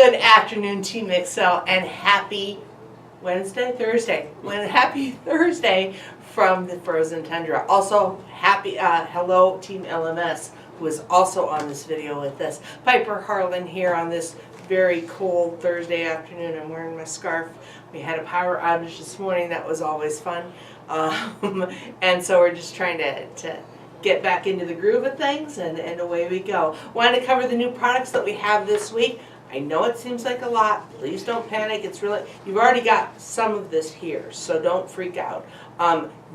Good afternoon, Team Excel, and happy Thursday. Happy Thursday from the frozen tundra. Also, happy hello, Team LMS, who is also on this video with us. Piper Harlan here on this very cold Thursday afternoon. I'm wearing my scarf. We had a power outage this morning. That was always fun. And so we're just trying to get back into the groove of things, and away we go. Wanted to cover the new products that we have this week. I know it seems like a lot. Please don't panic. It's really, you've already got some of this here, so don't freak out.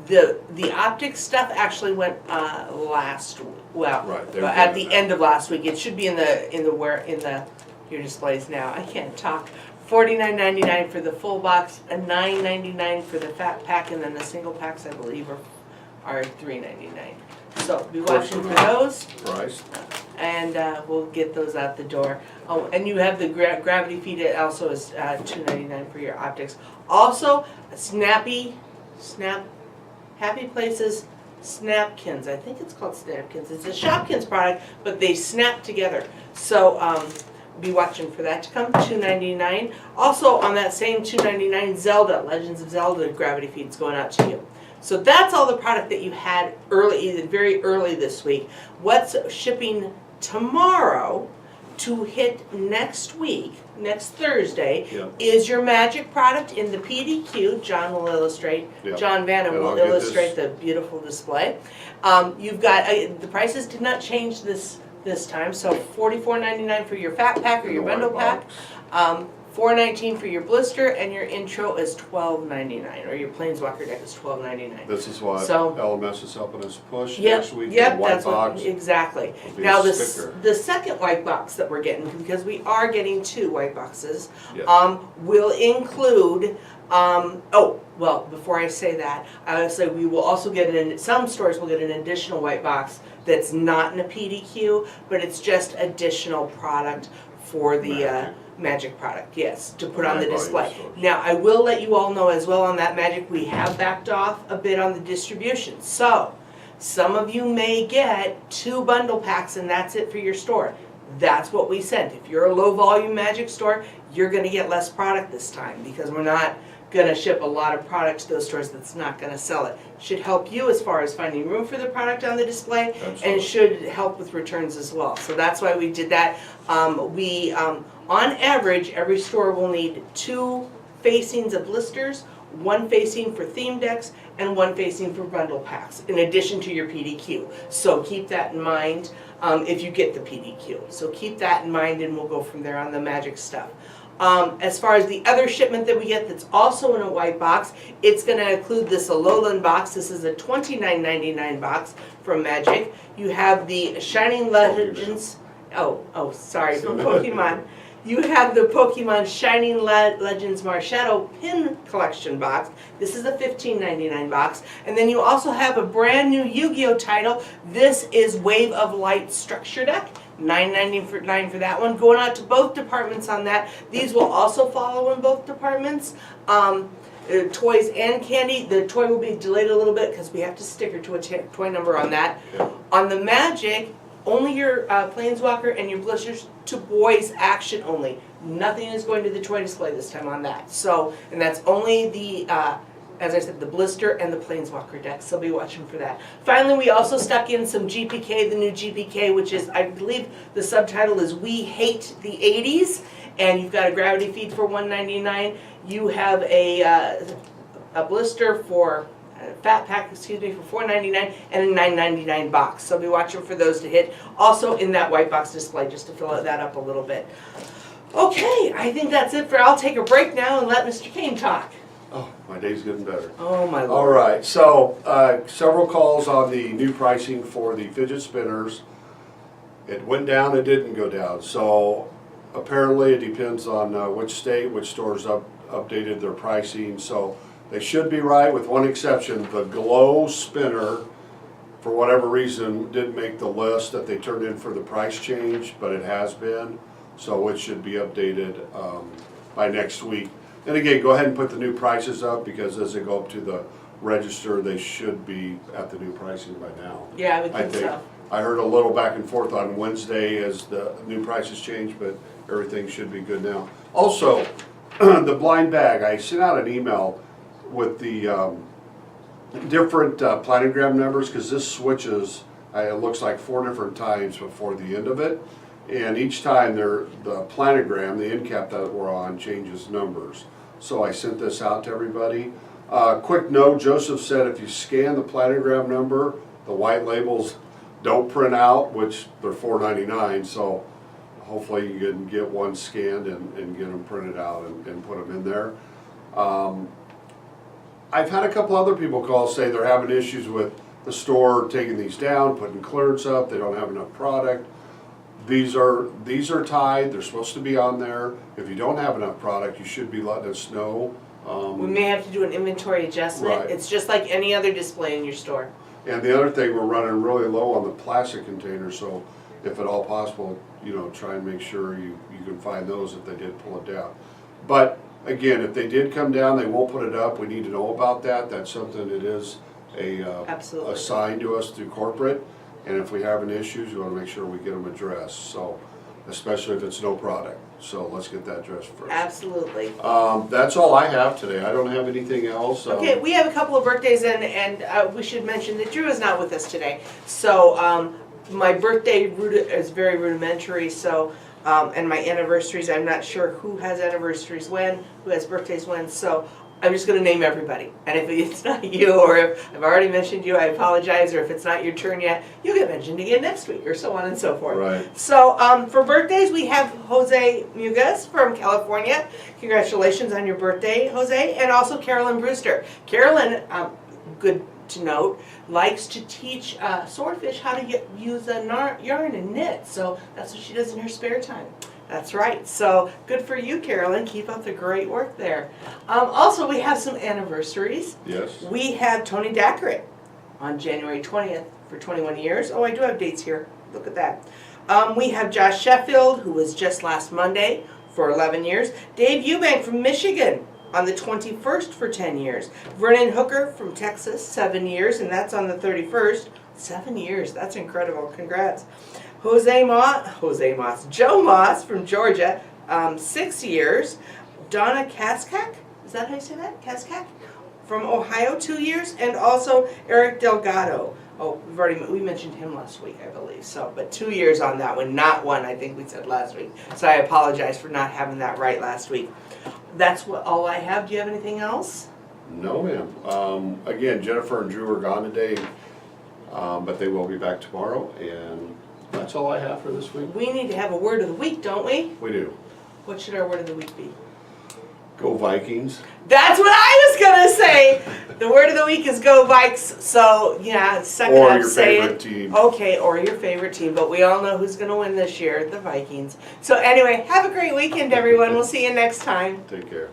The optics stuff actually went last week. Well, right, at the end of last week. It should be in your displays now. I can't talk. $49.99 for the full box, and $9.99 for the fat pack, and then the single packs I believe are $3.99. So be watching for those. Price. And we'll get those out the door. Oh, and you have the gravity feed. It also is $2.99 for your optics. Also, Happy Places Snapkins. I think it's called Snapkins. It's a Shopkins product, but they snap together. So be watching for that to come. $2.99. Also on that same $2.99, Zelda Legends of Zelda gravity feeds going out to you. So that's all the product that you had very early this week. What's shipping tomorrow to hit next week, next Thursday, is your magic product in the PDQ. John will illustrate. John Vanham will illustrate the beautiful display. You've got the prices did not change this time. So $44.99 for your fat pack or your bundle pack. $4.19 for your blister, and your intro is $12.99, or your Planeswalker deck is $12.99. This is what LMS is helping us push next week. Yep, white that's box. Exactly. Now the second white box that we're getting, because we are getting two white boxes, will include. Before I say that, I would say we will also get some stores will get an additional white box that's not in a PDQ, but it's just additional product for the Magic product, yes, to put on the display. Now, I will let you all know as well on that Magic, we have backed off a bit on the distribution. So, some of you may get 2 bundle packs and that's it for your store. That's what we sent. If you're a low volume Magic store, you're going to get less product this time because we're not going to ship a lot of product to those stores that's not going to sell it. Should help you as far as finding room for the product on the display. Absolutely. And should help with returns as well. So that's why we did that. On average, every store will need 2 facings of blisters, 1 facing for theme decks, and 1 facing for bundle packs, in addition to your PDQ. So keep that in mind if you get the PDQ. So keep that in mind, and we'll go from there on the Magic stuff. As far as the other shipment that we get that's also in a white box, it's going to include this Alolan box. This is a $29.99 box from Magic. You have the Shining Legends, from Pokemon. You have the Pokemon Shining Legends Marshadow Pin Collection box. This is a $15.99 box. And then you also have a brand new Yu-Gi-Oh title. This is Wave of Light Structure Deck. $9.99 for that one. Going out to both departments on that. These will also follow in both departments. Toys and candy. The toy will be delayed a little bit because we have to sticker to a toy number on that. On the Magic, only your Planeswalker and your blisters to boys action only. Nothing is going to the toy display this time on that. So, and that's only the, as I said, the blister and the Planeswalker deck. So be watching for that. Finally, we also stuck in some GPK, the new GPK, which is, I believe the subtitle is We Hate the 80s. And you've got a gravity feed for $1.99. You have a blister for fat pack, for $4.99 and a $9.99 box. So be watching for those to hit. Also in that white box display, just to fill that up a little bit. Okay, I think that's it for. I'll take a break now and let Mr. Kane talk. Oh, my day's getting better. Oh my Lord. All right, so several calls on the new pricing for the fidget spinners. It went down, it didn't go down. So apparently it depends on which state, which stores updated their pricing. So they should be right with one exception. The Glow spinner, for whatever reason, didn't make the list that they turned in for the price change, but it has been. So it should be updated by next week. And again, go ahead and put the new prices up because as they go up to the register, they should be at the new pricing by now. Yeah, I would think so. I heard a little back and forth on Wednesday as the new prices changed, but everything should be good now. Also, the blind bag, I sent out an email with the different planogram numbers, because this switches, it looks like 4 different times before the end of it. And each time the planogram, the end cap that we're on, changes numbers. So I sent this out to everybody. Quick note, Joseph said if you scan the planogram number, the white labels don't print out, which they're $4.99, so hopefully you can get one scanned and get them printed out and put them in there. I've had a couple other people call, say they're having issues with the store taking these down, putting clearance up, they don't have enough product. These are tied, they're supposed to be on there. If you don't have enough product, you should be letting us know. We may have to do an inventory adjustment. Right. It's just like any other display in your store. And the other thing, we're running really low on the plastic containers, so if at all possible, try and make sure you can find those if they did pull it down. But again, if they did come down, they won't put it up. We need to know about that. That's something that is Absolutely. assigned to us through corporate. And if we have any issues, we want to make sure we get them addressed. So, especially if it's no product. So let's get that addressed first. Absolutely. That's all I have today. I don't have anything else. Okay, we have a couple of birthdays, and we should mention that Drew is not with us today. So my birthday is very rudimentary, so, and my anniversaries, I'm not sure who has anniversaries when, who has birthdays when, so I'm just gonna name everybody. And if it's not you, or if I've already mentioned you, I apologize, or if it's not your turn yet, you'll get mentioned again next week, or so on and so forth. Right. So for birthdays, we have Jose Mugas from California. Congratulations on your birthday, Jose, and also Carolyn Brewster. Carolyn, good to note, likes to teach swordfish how to use a yarn and knit, so that's what she does in her spare time. That's right. So good for you, Carolyn. Keep up the great work there. Also, we have some anniversaries. Yes. We have Tony Dackerit on January 20th for 21 years. Oh, I do have dates here. Look at that. We have Josh Sheffield, who was just last Monday, for 11 years. Dave Eubank from Michigan on the 21st for 10 years. Vernon Hooker from Texas, 7 years, and that's on the 31st. 7 years. That's incredible. Congrats. Joe Moss from Georgia, 6 years. Donna Kaskak, is that how you say that? Kaskak? From Ohio, 2 years. And also Eric Delgado. Oh, we mentioned him last week, I believe. So, but 2 years on that one, not one, I think we said last week. So I apologize for not having that right last week. That's all I have. Do you have anything else? No, ma'am. Again, Jennifer and Drew are gone today, but they will be back tomorrow, and that's all I have for this week. We need to have a word of the week, don't we? We do. What should our word of the week be? Go Vikings. That's what I was gonna say. The word of the week is go Vikes. So yeah, suck it Or up, your say favorite it. team. Okay, or your favorite team. But we all know who's gonna win this year, the Vikings. So anyway, have a great weekend, everyone. We'll see you next time. Take care.